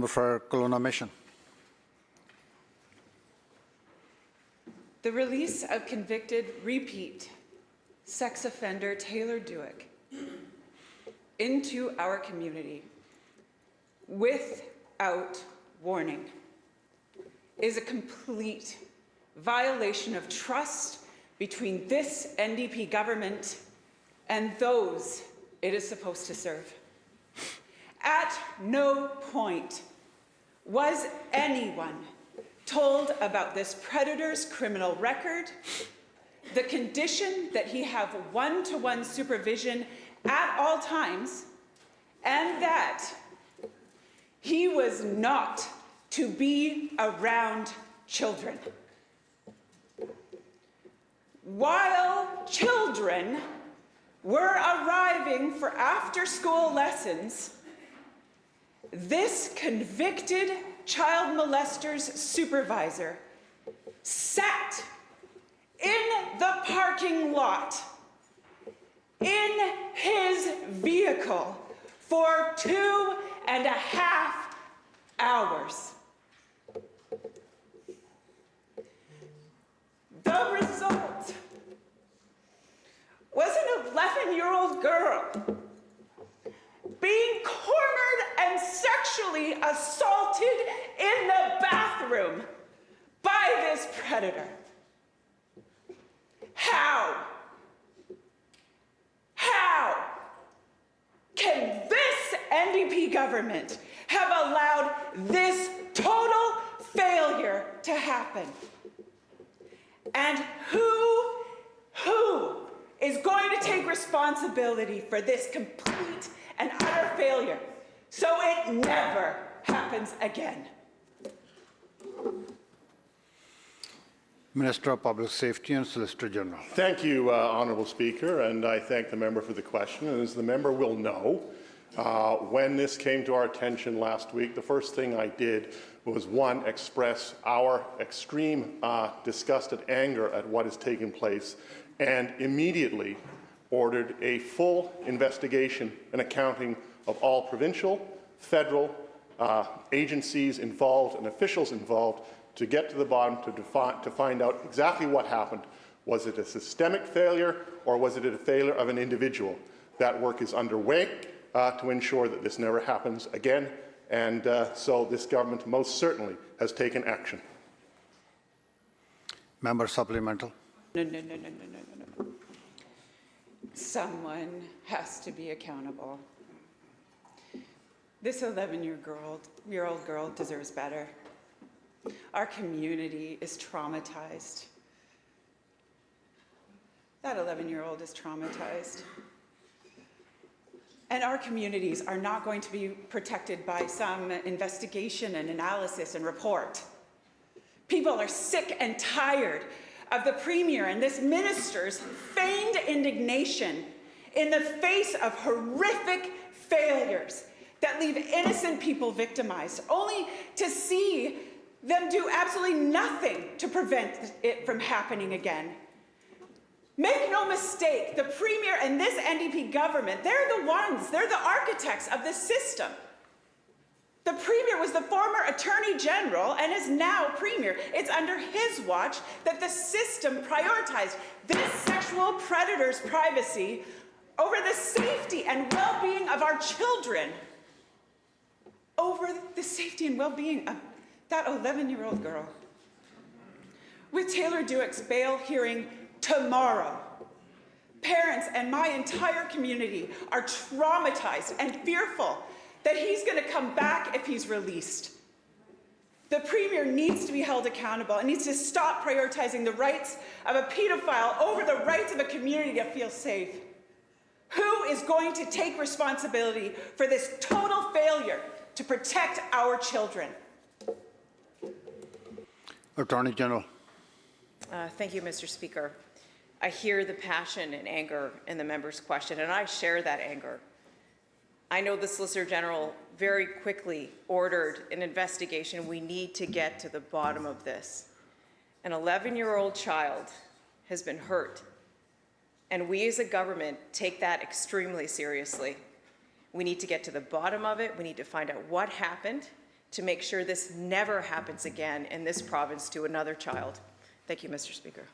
For Kelowna Mission. The release of convicted repeat sex offender Taylor Dueck into our community without warning is a complete violation of trust between this NDP government and those it is supposed to serve. At no point was anyone told about this predator's criminal record, the condition that he have one-to-one supervision at all times, and that he was not to be around children. While children were arriving for after-school lessons, this convicted child molester's supervisor sat in the parking lot in his vehicle for 2.5 hours. The result was an 11-year-old girl being cornered and sexually assaulted in the bathroom by this predator. How can this NDP government have allowed this total failure to happen? And who is going to take responsibility for this complete and utter failure so it never happens again? Minister of Public Safety and Solicitor General. Thank you, Honourable Speaker, and I thank the member for the question. And as the member will know, when this came to our attention last week, the first thing I did was, one, express our extreme disgust and anger at what is taking place, and immediately ordered a full investigation and accounting of all provincial, federal agencies involved and officials involved to get to the bottom, to find out exactly what happened. Was it a systemic failure, or was it a failure of an individual? That work is underway to ensure that this never happens again, and so this government most certainly has taken action. Member supplemental. No. Someone has to be accountable. This 11-year-old girl deserves better. Our community is traumatized. That 11-year-old is traumatized. And our communities are not going to be protected by some investigation and analysis and report. People are sick and tired of the Premier and this minister's feigned indignation in the face of horrific failures that leave innocent people victimized, only to see them do absolutely nothing to prevent it from happening again. Make no mistake, the Premier and this NDP government, they're the architects of this system. The Premier was the former Attorney General and is now Premier. It's under his watch that the system prioritized this sexual predator's privacy over the safety and well-being of our children, over the safety and well-being of that 11-year-old girl. With Taylor Dueck's bail hearing tomorrow, parents and my entire community are traumatized and fearful that he's going to come back if he's released. The Premier needs to be held accountable and needs to stop prioritizing the rights of a pedophile over the rights of a community to feel safe. Who is going to take responsibility for this total failure to protect our children? Attorney General. Thank you, Mr. Speaker. I hear the passion and anger in the member's question, and I share that anger. I know the Solicitor General very quickly ordered an investigation. We need to get to the bottom of this. An 11-year-old child has been hurt, and we as a government take that extremely seriously. We need to get to the bottom of it. We need to find out what happened, to make sure this never happens again in this province to another child. Thank you, Mr. Speaker.